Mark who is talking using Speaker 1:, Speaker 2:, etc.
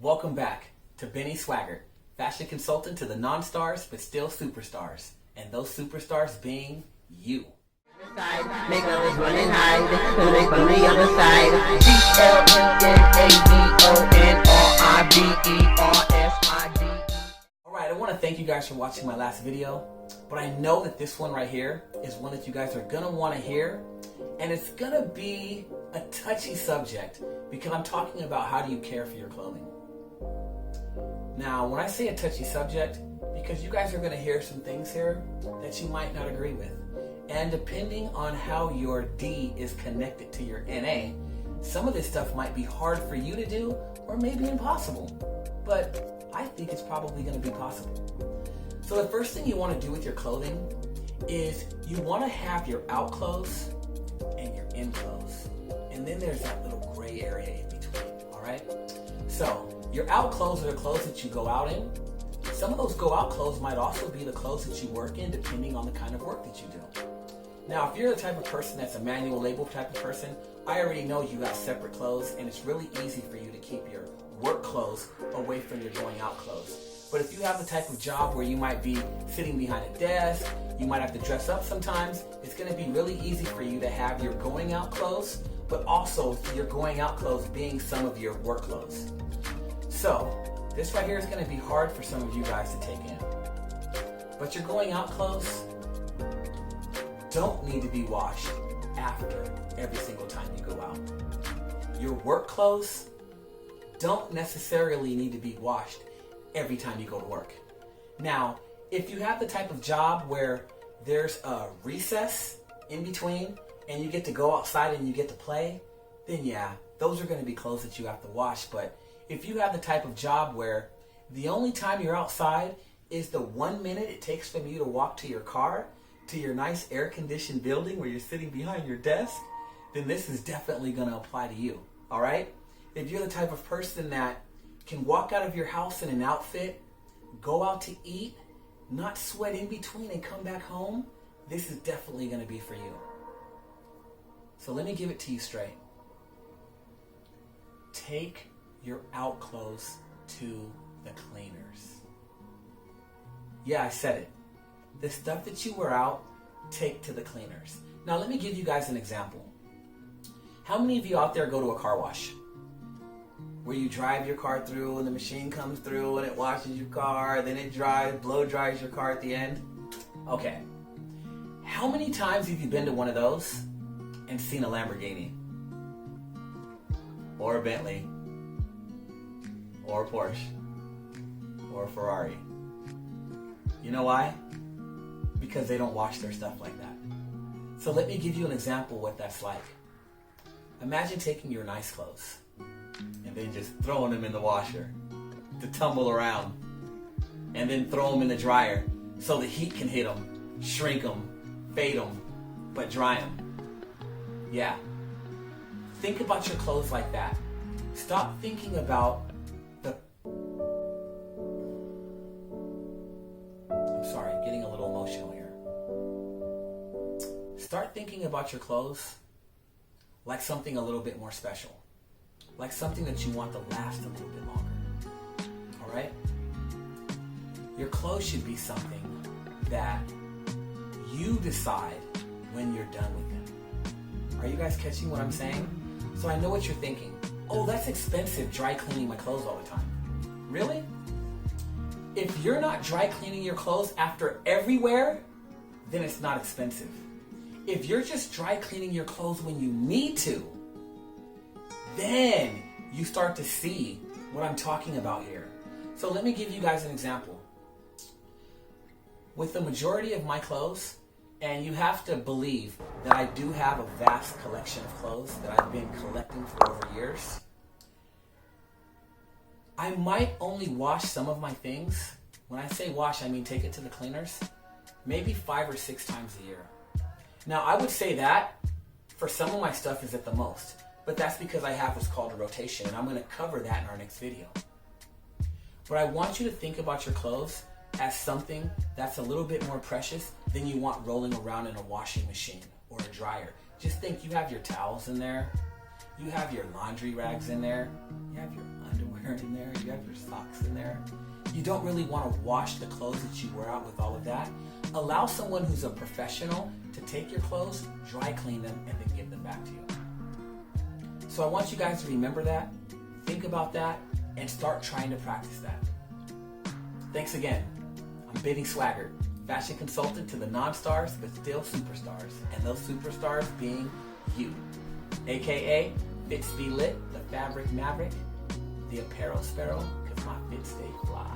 Speaker 1: Welcome back to Benni Swaggert, fashion consultant to the non-stars but still superstars, and those superstars being you.
Speaker 2: Make others running high, they from the other side. BLNNADONRIBERSID.
Speaker 1: Alright, I want to thank you guys for watching my last video, but I know that this one right here is one that you guys are going to want to hear, and it's going to be a touchy subject because I'm talking about how do you care for your clothing. Now, when I say a touchy subject, because you guys are going to hear some things here that you might not agree with. And depending on how your D is connected to your NA, some of this stuff might be hard for you to do or maybe impossible. But I think it's probably going to be possible. So the first thing you want to do with your clothing is you want to have your out clothes and your in clothes. And then there's that little gray area in between, all right? So your out clothes are the clothes that you go out in. Some of those go out clothes might also be the clothes that you work in depending on the kind of work that you do. Now, if you're the type of person that's a manual label type of person, I already know you have separate clothes and it's really easy for you to keep your work clothes away from your going out clothes. But if you have the type of job where you might be sitting behind a desk, you might have to dress up sometimes, it's going to be really easy for you to have your going out clothes, but also your going out clothes being some of your work clothes. So, this right here is going to be hard for some of you guys to take in. But your going out clothes don't need to be washed after every single time you go out. Your work clothes don't necessarily need to be washed every time you go to work. Now, if you have the type of job where there's a recess in between and you get to go outside and you get to play, then yeah, those are going to be clothes that you have to wash. But if you have the type of job where the only time you're outside is the 1 minute it takes from you to walk to your car, to your nice air-conditioned building where you're sitting behind your desk, then this is definitely going to apply to you, all right? If you're the type of person that can walk out of your house in an outfit, go out to eat, not sweat in between and come back home, this is definitely going to be for you. So let me give it to you straight. Take your out clothes to the cleaners. Yeah, I said it. The stuff that you wear out, take to the cleaners. Now let me give you guys an example. How many of you out there go to a car wash? Where you drive your car through and the machine comes through and it washes your car, then it blow dries your car at the end? Okay. How many times have you been to one of those and seen a Lamborghini? Or a Bentley? Or a Porsche? Or a Ferrari? You know why? Because they don't wash their stuff like that. So let me give you an example of what that's like. Imagine taking your nice clothes and then just throwing them in the washer to tumble around, and then throw them in the dryer so the heat can hit them, shrink them, fade them, but dry them. Yeah. Think about your clothes like that. Stop thinking about getting a little emotional here. Start thinking about your clothes like something a little bit more special. Like something that you want to last a little bit longer. Alright? Your clothes should be something that you decide when you're done with them. Are you guys catching what I'm saying? So I know what you're thinking. Oh, that's expensive, dry cleaning my clothes all the time. Really? If you're not dry cleaning your clothes after every wear, then it's not expensive. If you're just dry cleaning your clothes when you need to, then you start to see what I'm talking about here. So let me give you guys an example. With the majority of my clothes, and you have to believe that I do have a vast collection of clothes that I've been collecting for over years, I might only wash some of my things. When I say wash, I mean take it to the cleaners, maybe 5 or 6 times a year. Now, I would say that for some of my stuff is at the most, but that's because I have what's called a rotation, and I'm going to cover that in our next video. But I want you to think about your clothes as something that's a little bit more precious than you want rolling around in a washing machine or a dryer. Just think you have your towels in there, you have your laundry rags in there, you have your underwear underwear in there, you have your socks in there. You don't really want to wash the clothes that you wear out with all of that. Allow someone who's a professional to take your clothes, dry clean them, and then give them back to you. So I want you guys to remember that, think about that, and start trying to practice that. Thanks again. I'm Benni Swaggert, fashion consultant to the non-stars but still superstars, and those superstars being you, aka Fits Be Lit, the fabric maverick, the apparel sparrow, because my fits stay fly.